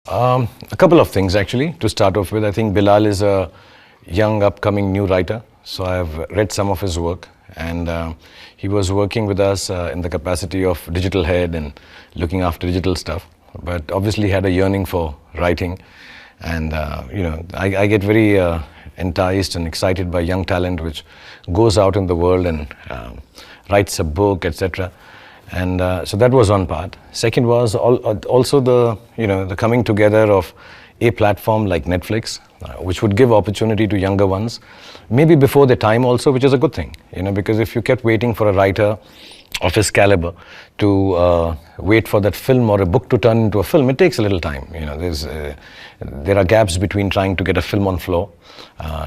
A couple of things actually to start off with. I think Bilal is a young upcoming new writer, so I've read some of his work, and he was working with us in the capacity of digital head and looking after digital stuff, but obviously had a yearning for writing. And I get very enticed and excited by young talent which goes out in the world and writes a book, etc. And so that was one part. Second was also the coming together of a platform like Netflix, which would give opportunity to younger ones, maybe before their time also, which is a good thing, because if you kept waiting for a writer of his caliber to wait for that film or a book to turn into a film, it takes a little time. There are gaps between trying to get a film on floor.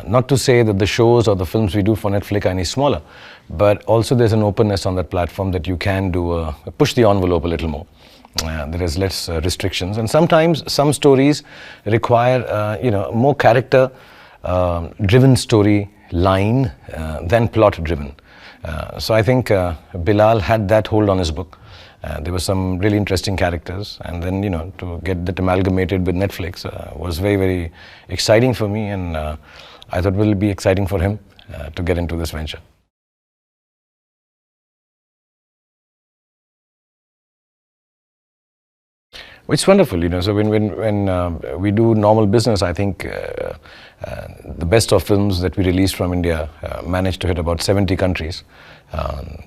Not to say that the shows or the films we do for Netflix are any smaller, but also there's an openness on that platform that you can do push the envelope a little more. There is less restrictions, and sometimes some stories require more character driven story line than plot driven. So I think Bilal had that hold on his book. There were some really interesting characters, and then to get that amalgamated with Netflix was very, very exciting for me, and I thought it will be exciting for him to get into this venture. It's wonderful, so when we do normal business, I think the best of films that we release from India managed to hit about 70 countries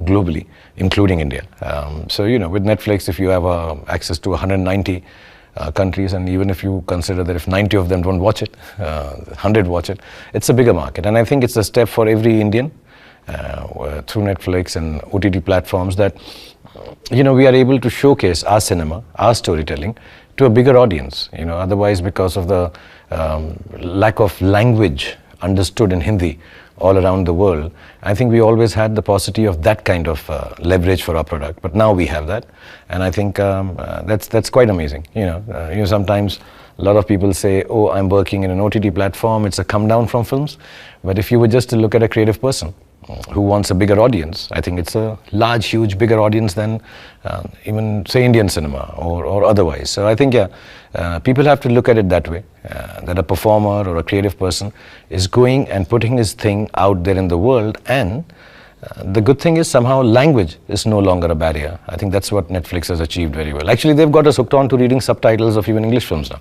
globally, including India. So with Netflix, if you have access to 190 countries, and even if you consider that if 90 of them don't watch it, 100 watch it, it's a bigger market. And I think it's a step for every Indian through Netflix and OTT platforms that we are able to showcase our cinema, our storytelling to a bigger audience. Otherwise, because of the lack of language understood in Hindi all around the world, I think we always had the paucity of that kind of leverage for our product. But now we have that, and I think that's quite amazing. Sometimes a lot of people say, "Oh, I'm working in an OTT platform. It's a come down from films." But if you were just to look at a creative person who wants a bigger audience, I think it's a large, huge, bigger audience than even, say, Indian cinema or otherwise. So I think, people have to look at it that way, that a performer or a creative person is going and putting his thing out there in the world, and the good thing is somehow language is no longer a barrier. I think that's what Netflix has achieved very well. Actually, they've got us hooked on to reading subtitles of even English films now,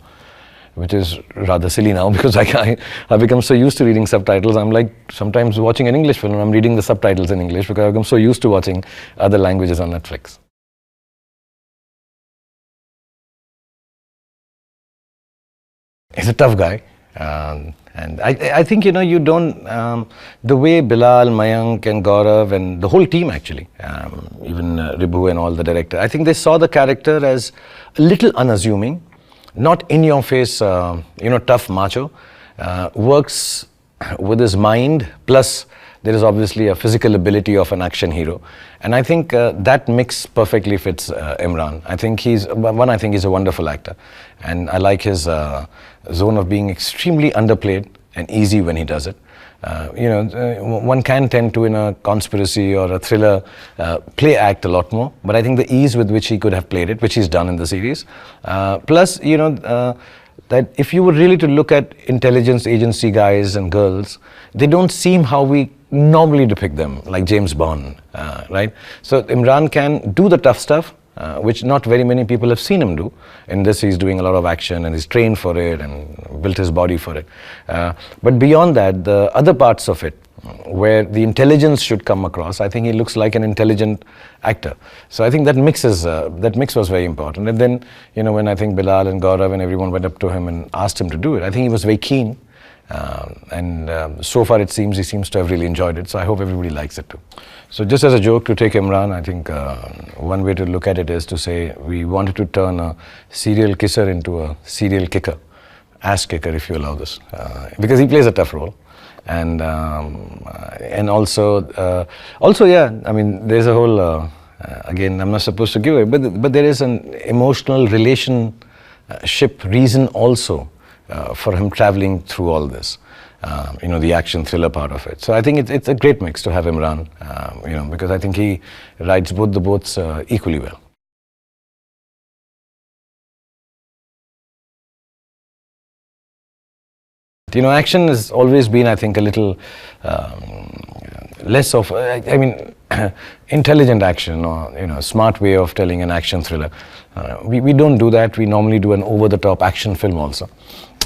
which is rather silly now because I become so used to reading subtitles. I'm like sometimes watching an English film and I'm reading the subtitles in English because I've become so used to watching other languages on Netflix. He's a tough guy. And I think, you don't, the way Bilal, Mayank and Gaurav and the whole team actually, even Ribu and all the director, I think they saw the character as a little unassuming, not in your face, tough macho, works with his mind, plus there is obviously a physical ability of an action hero. And I think that mix perfectly fits Imran. I think he's a wonderful actor. And I like his zone of being extremely underplayed and easy when he does it. One can tend to, in a conspiracy or a thriller, play act a lot more. But I think the ease with which he could have played it, which he's done in the series, plus, that if you were really to look at intelligence agency guys and girls, they don't seem how we normally depict them, like James Bond, right? So Imran can do the tough stuff, which not very many people have seen him do. In this, he's doing a lot of action and he's trained for it and built his body for it. But beyond that, the other parts of it, where the intelligence should come across, I think he looks like an intelligent actor. So I think that mix was very important. And then, when I think Bilal and Gaurav and everyone went up to him and asked him to do it, I think he was very keen. So far it seems he seems to have really enjoyed it, so I hope everybody likes it too. So just as a joke to take Imran, I think one way to look at it is to say we wanted to turn a serial kisser into a serial kicker, ass kicker if you allow this, because he plays a tough role. And also yeah, I mean there's a whole again, I'm not supposed to give it, but there is an emotional relationship reason also for him traveling through all this, the action thriller part of it. So I think it's a great mix to have him run, because I think he rides both the boats equally well. You know, action has always been, I think, a little less of, I mean, intelligent action, or, you know, smart way of telling an action thriller. We don't do that. We normally do an over-the-top action film also.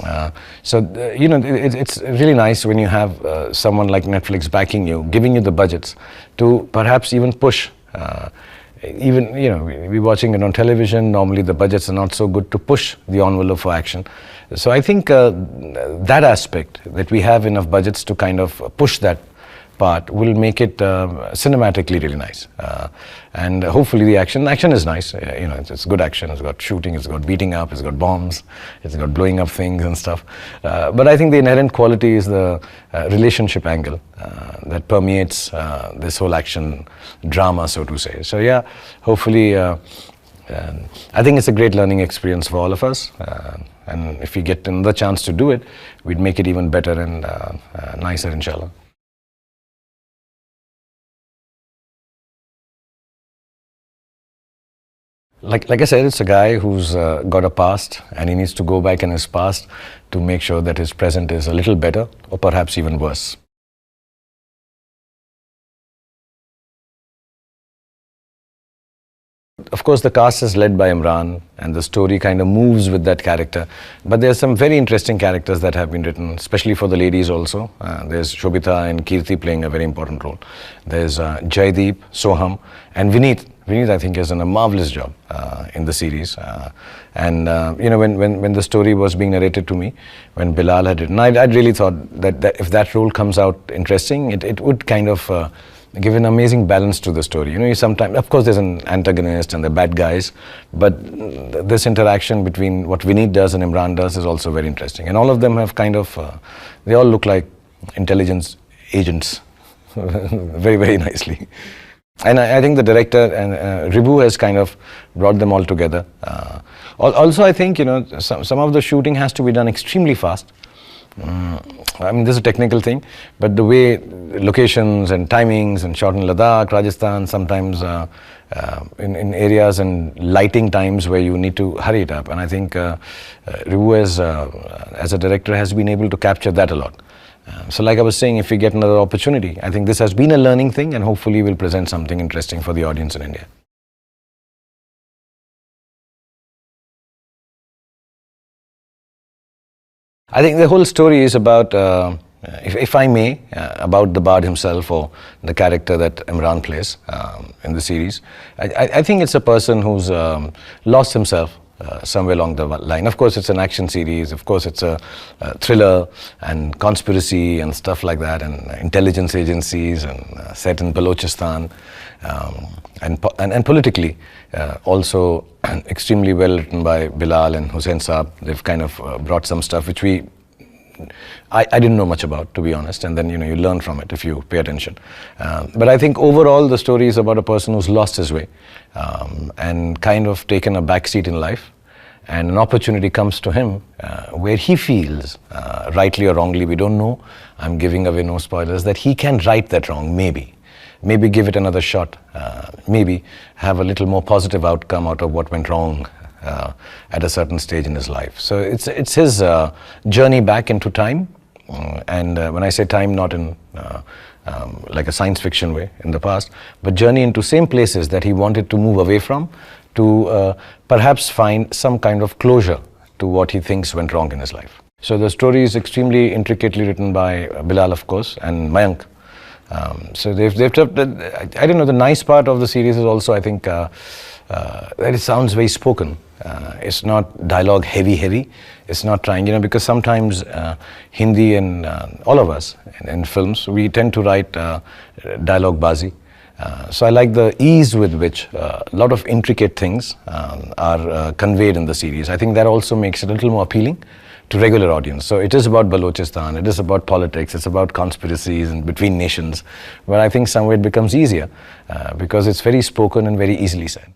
You know, it's really nice when you have someone like Netflix backing you, giving you the budgets to perhaps even push. Even, you know, we're watching it on television, normally the budgets are not so good to push the envelope for action. So I think that aspect, that we have enough budgets to kind of push that part, will make it cinematically really nice. And hopefully the action is nice. You know, it's good action, it's got shooting, it's got beating up, it's got bombs, it's got blowing up things and stuff. But I think the inherent quality is the relationship angle that permeates this whole action drama, so to say. So yeah, hopefully I think it's a great learning experience for all of us. And if we get another chance to do it, we'd make it even better and nicer, inshallah. Like I said, it's a guy who's got a past, and he needs to go back in his past to make sure that his present is a little better, or perhaps even worse. Of course, the cast is led by Imran, and the story kind of moves with that character. But there's some very interesting characters that have been written, especially for the ladies also. There's Shobita and Kirti playing a very important role. There's Jaideep, Soham, and Vineet. Vineet, I think, has done a marvelous job in the series. You know, when the story was being narrated to me, when Bilal had written, I really thought that if that role comes out interesting, it would kind of give an amazing balance to the story. You know, sometimes, of course, there's an antagonist and the bad guys, but this interaction between what Vineet does and Imran does is also very interesting. And all of them have kind of, they all look like intelligence agents, very, very nicely. And I think the director and Ribu has kind of brought them all together. Also, I think, you know, some of the shooting has to be done extremely fast. I mean, this is a technical thing, but the way locations and timings and shot in Ladakh, Rajasthan, sometimes in areas and lighting times where you need to hurry it up. And I think Ribu as a director has been able to capture that a lot. So like I was saying, if we get another opportunity, I think this has been a learning thing, and hopefully we'll present something interesting for the audience in India. I think the whole story is about, if I may, about the Bard himself, or the character that Imran plays in the series. I think it's a person who's lost himself somewhere along the line. Of course, it's an action series. Of course, it's a thriller and conspiracy and stuff like that, and intelligence agencies, and set in Balochistan, and politically also extremely well written by Bilal and Hussain Saab. They've kind of brought some stuff which I didn't know much about, to be honest, and then, you know, you learn from it if you pay attention. But I think overall the story is about a person who's lost his way and kind of taken a backseat in life, and an opportunity comes to him where he feels, rightly or wrongly, we don't know, I'm giving away no spoilers, that he can right that wrong, maybe give it another shot, maybe have a little more positive outcome out of what went wrong at a certain stage in his life. So it's his journey back into time, and when I say time, not in like a science fiction way in the past, but journey into same places that he wanted to move away from, to perhaps find some kind of closure to what he thinks went wrong in his life. So the story is extremely intricately written by Bilal, of course, and Mayank. So they've I don't know, the nice part of the series is also, I think, that it sounds very spoken. It's not dialogue heavy. It's not trying, you know, because sometimes Hindi and all of us in films, we tend to write dialogue bazi. So I like the ease with which a lot of intricate things are conveyed in the series. I think that also makes it a little more appealing to regular audience. So it is about Balochistan, it is about politics, it's about conspiracies and between nations, but I think somewhere it becomes easier because it's very spoken and very easily said.